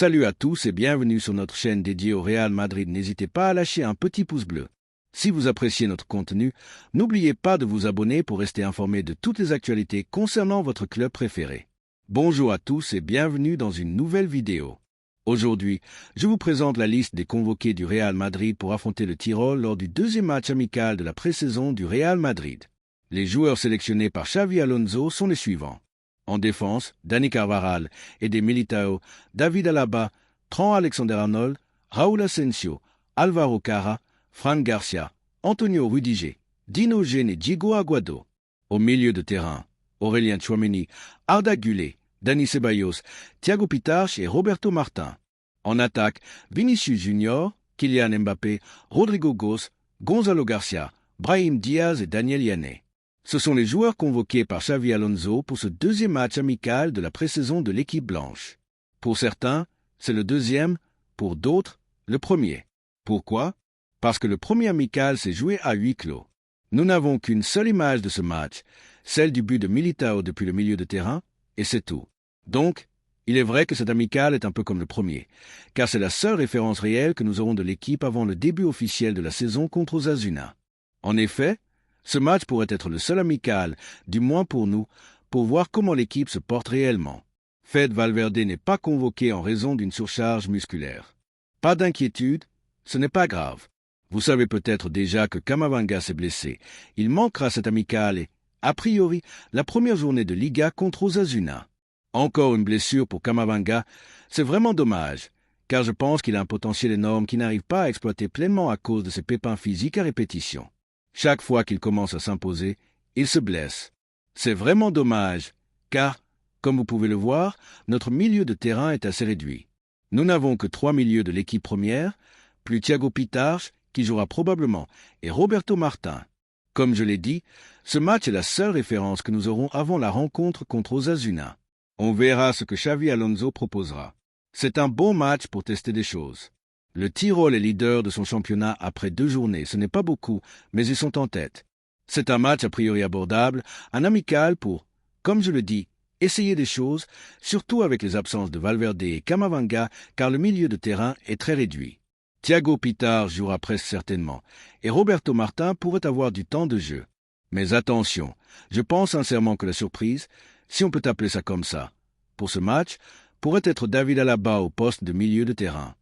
Salut à tous et bienvenue sur notre chaîne dédiée au Real Madrid. N'hésitez pas à lâcher un petit pouce bleu. Si vous appréciez notre contenu, n'oubliez pas de vous abonner pour rester informé de toutes les actualités concernant votre club préféré. Bonjour à tous et bienvenue dans une nouvelle vidéo. Aujourd'hui, je vous présente la liste des convoqués du Real Madrid pour affronter le Tyrol lors du deuxième match amical de la pré-saison du Real Madrid. Les joueurs sélectionnés par Xavi Alonso sont les suivants. En défense, Dani Carvajal, Eder Militao, David Alaba, Trent Alexander-Arnold, Raúl Asensio, Álvaro Carra, Fran Garcia, Antonio Rudiger, Dino Gene et Diego Aguado. Au milieu de terrain, Aurélien Tchouaméni, Arda Güler, Dani Ceballos, Thiago Pitarch et Roberto Martin. En attaque, Vinicius Junior, Kylian Mbappé, Rodrigo Goes, Gonzalo Garcia, Brahim Diaz et Daniel Yanné. Ce sont les joueurs convoqués par Xavi Alonso pour ce deuxième match amical de la pré-saison de l'équipe blanche. Pour certains, c'est le deuxième, pour d'autres, le premier. Pourquoi? Parce que le premier amical s'est joué à huis clos. Nous n'avons qu'une seule image de ce match, celle du but de Militao depuis le milieu de terrain, et c'est tout. Donc, il est vrai que cet amical est un peu comme le premier, car c'est la seule référence réelle que nous aurons de l'équipe avant le début officiel de la saison contre Osasuna. En effet, ce match pourrait être le seul amical, du moins pour nous, pour voir comment l'équipe se porte réellement. Fede Valverde n'est pas convoqué en raison d'une surcharge musculaire. Pas d'inquiétude, ce n'est pas grave. Vous savez peut-être déjà que Camavinga s'est blessé. Il manquera cet amical et, a priori, la première journée de Liga contre Osasuna. Encore une blessure pour Camavinga, c'est vraiment dommage, car je pense qu'il a un potentiel énorme qu'il n'arrive pas à exploiter pleinement à cause de ses pépins physiques à répétition. Chaque fois qu'il commence à s'imposer, il se blesse. C'est vraiment dommage, car, comme vous pouvez le voir, notre milieu de terrain est assez réduit. Nous n'avons que 3 milieux de l'équipe première, plus Thiago Pitarch, qui jouera probablement, et Roberto Martin. Comme je l'ai dit, ce match est la seule référence que nous aurons avant la rencontre contre Osasuna. On verra ce que Xavi Alonso proposera. C'est un bon match pour tester des choses. Le Tyrol est leader de son championnat après 2 journées. Ce n'est pas beaucoup, mais ils sont en tête. C'est un match a priori abordable, un amical pour, comme je le dis, essayer des choses, surtout avec les absences de Valverde et Camavinga, car le milieu de terrain est très réduit. Thiago Pitarch jouera presque certainement, et Roberto Martin pourrait avoir du temps de jeu. Mais attention, je pense sincèrement que la surprise, si on peut appeler ça comme ça, pour ce match, pourrait être David Alaba au poste de milieu de terrain.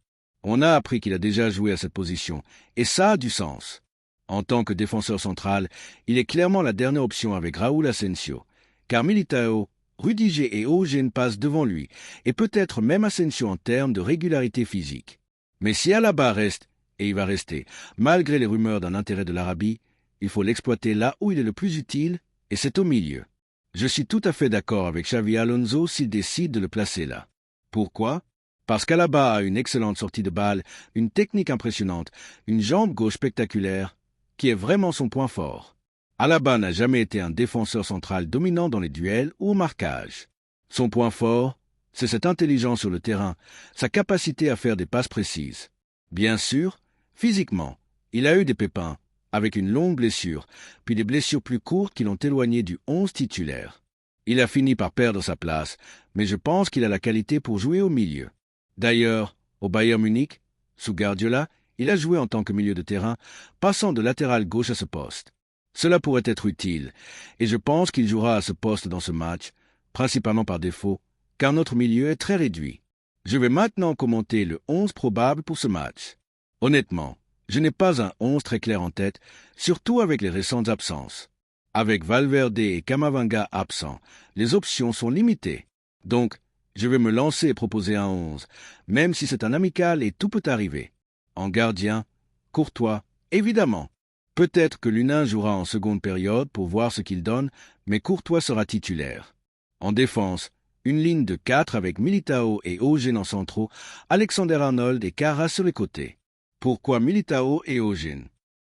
On a appris qu'il a déjà joué à cette position, et ça a du sens. En tant que défenseur central, il est clairement la dernière option avec Raúl Asensio, car Militao, Rudiger et Eugène passent devant lui, et peut-être même Asensio en termes de régularité physique. Mais si Alaba reste, et il va rester, malgré les rumeurs d'un intérêt de l'Arabie, il faut l'exploiter là où il est le plus utile, et c'est au milieu. Je suis tout à fait d'accord avec Xavi Alonso s'il décide de le placer là. Pourquoi? Parce qu'Alaba a une excellente sortie de balle, une technique impressionnante, une jambe gauche spectaculaire, qui est vraiment son point fort. Alaba n'a jamais été un défenseur central dominant dans les duels ou au marquage. Son point fort, c'est cette intelligence sur le terrain, sa capacité à faire des passes précises. Bien sûr, physiquement, il a eu des pépins, avec une longue blessure, puis des blessures plus courtes qui l'ont éloigné du 11 titulaire. Il a fini par perdre sa place, mais je pense qu'il a la qualité pour jouer au milieu. D'ailleurs, au Bayern Munich, sous Guardiola, il a joué en tant que milieu de terrain, passant de latéral gauche à ce poste. Cela pourrait être utile, et je pense qu'il jouera à ce poste dans ce match, principalement par défaut, car notre milieu est très réduit. Je vais maintenant commenter le 11 probable pour ce match. Honnêtement, je n'ai pas un 11 très clair en tête, surtout avec les récentes absences. Avec Valverde et Camavinga absents, les options sont limitées. Donc, je vais me lancer et proposer un 11, même si c'est un amical et tout peut arriver. En gardien, Courtois, évidemment. Peut-être que Lunin jouera en seconde période pour voir ce qu'il donne, mais Courtois sera titulaire. En défense, une ligne de 4 avec Militao et Eugène en centraux, Alexander-Arnold et Carra sur les côtés. Pourquoi Militao et Eugène?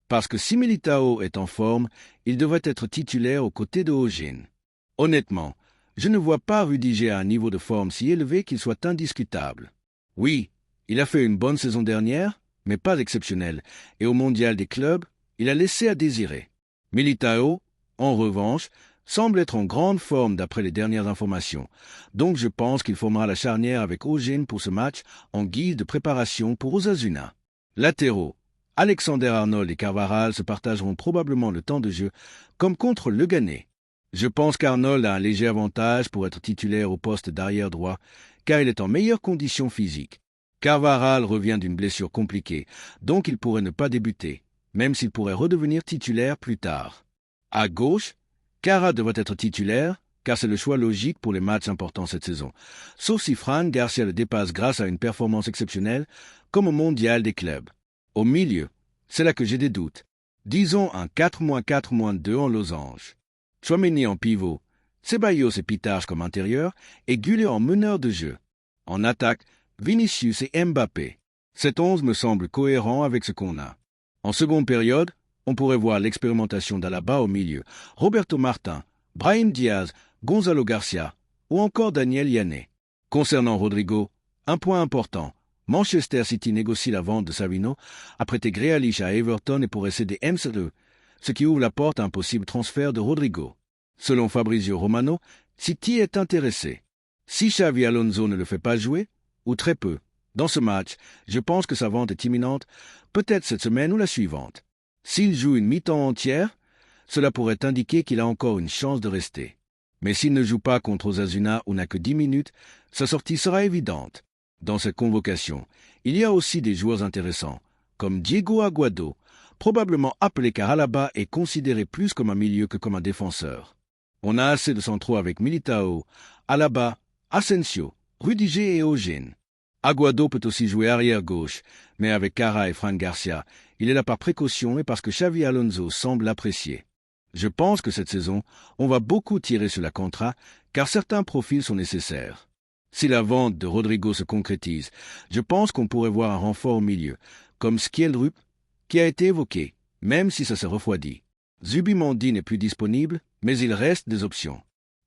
Parce que si Militao est en forme, il devrait être titulaire aux côtés de Eugène. Honnêtement, je ne vois pas Rudiger à un niveau de forme si élevé qu'il soit indiscutable. Oui, il a fait une bonne saison dernière, mais pas exceptionnelle, et au mondial des clubs, il a laissé à désirer. Militao, en revanche, semble être en grande forme d'après les dernières informations. Donc je pense qu'il formera la charnière avec Ojin pour ce match en guise de préparation pour Osasuna. Latéraux. Alexander Arnold et Carvajal se partageront probablement le temps de jeu, comme contre Leganés. Je pense qu'Arnold a un léger avantage pour être titulaire au poste d'arrière droit, car il est en meilleure condition physique. Carvajal revient d'une blessure compliquée, donc il pourrait ne pas débuter, même s'il pourrait redevenir titulaire plus tard. À gauche, Cara devrait être titulaire, car c'est le choix logique pour les matchs importants cette saison, sauf si Fran Garcia le dépasse grâce à une performance exceptionnelle, comme au mondial des clubs. Au milieu, c'est là que j'ai des doutes. Disons un 4-4-2 en losange. Tchouaméni en pivot, Ceballos et Pitarch comme intérieur, et Gullit en meneur de jeu. En attaque, Vinicius et Mbappé. Cet 11 me semble cohérent avec ce qu'on a. En seconde période, on pourrait voir l'expérimentation d'Alaba au milieu, Roberto Martin, Brahim Diaz, Gonzalo Garcia ou encore Daniel Yanné. Concernant Rodrigo, un point important. Manchester City négocie la vente de Savino a prêté Grealish à Everton et pourrait céder MCE, ce qui ouvre la porte à un possible transfert de Rodrigo. Selon Fabrizio Romano, City est intéressé. Si Xavi Alonso ne le fait pas jouer, ou très peu, dans ce match, je pense que sa vente est imminente, peut-être cette semaine ou la suivante. S'il joue une mi-temps entière, cela pourrait indiquer qu'il a encore une chance de rester. Mais s'il ne joue pas contre Osasuna ou n'a que 10 minutes, sa sortie sera évidente. Dans cette convocation, il y a aussi des joueurs intéressants, comme Diego Aguado, probablement appelé car Alaba est considéré plus comme un milieu que comme un défenseur. On a assez de centraux avec Militao, Alaba, Asensio, Rudiger et Ojin. Aguado peut aussi jouer arrière-gauche, mais avec Cara et Fran Garcia, il est là par précaution et parce que Xavi Alonso semble l'apprécier. Je pense que cette saison, on va beaucoup tirer sur la contra, car certains profils sont nécessaires. Si la vente de Rodrigo se concrétise, je pense qu'on pourrait voir un renfort au milieu, comme Skjeldrup, qui a été évoqué, même si ça s'est refroidi. Zubimendi n'est plus disponible, mais il reste des options.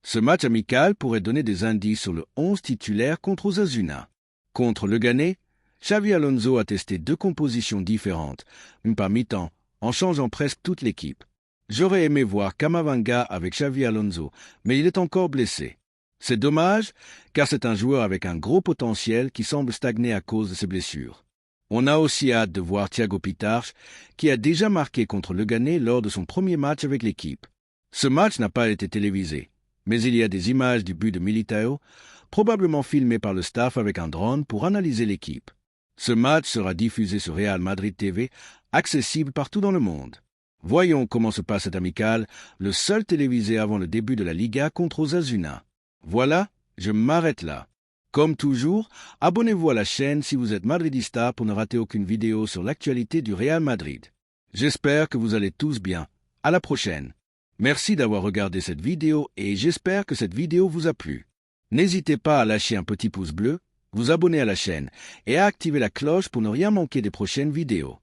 Ce match amical pourrait donner des indices sur le 11 titulaire contre Osasuna. Contre Leganés, Xavi Alonso a testé 2 compositions différentes, une par mi-temps, en changeant presque toute l'équipe. J'aurais aimé voir Camavinga avec Xavi Alonso, mais il est encore blessé. C'est dommage, car c'est un joueur avec un gros potentiel qui semble stagner à cause de ses blessures. On a aussi hâte de voir Thiago Pitarch, qui a déjà marqué contre Leganés lors de son premier match avec l'équipe. Ce match n'a pas été télévisé, mais il y a des images du but de Militao, probablement filmées par le staff avec un drone pour analyser l'équipe. Ce match sera diffusé sur Real Madrid TV, accessible partout dans le monde. Voyons comment se passe cet amical, le seul télévisé avant le début de la Liga contre Osasuna. Voilà, je m'arrête là. Comme toujours, abonnez-vous à la chaîne si vous êtes madridista pour ne rater aucune vidéo sur l'actualité du Real Madrid. J'espère que vous allez tous bien. À la prochaine. Merci d'avoir regardé cette vidéo et j'espère que cette vidéo vous a plu. N'hésitez pas à lâcher un petit pouce bleu, vous abonner à la chaîne et à activer la cloche pour ne rien manquer des prochaines vidéos.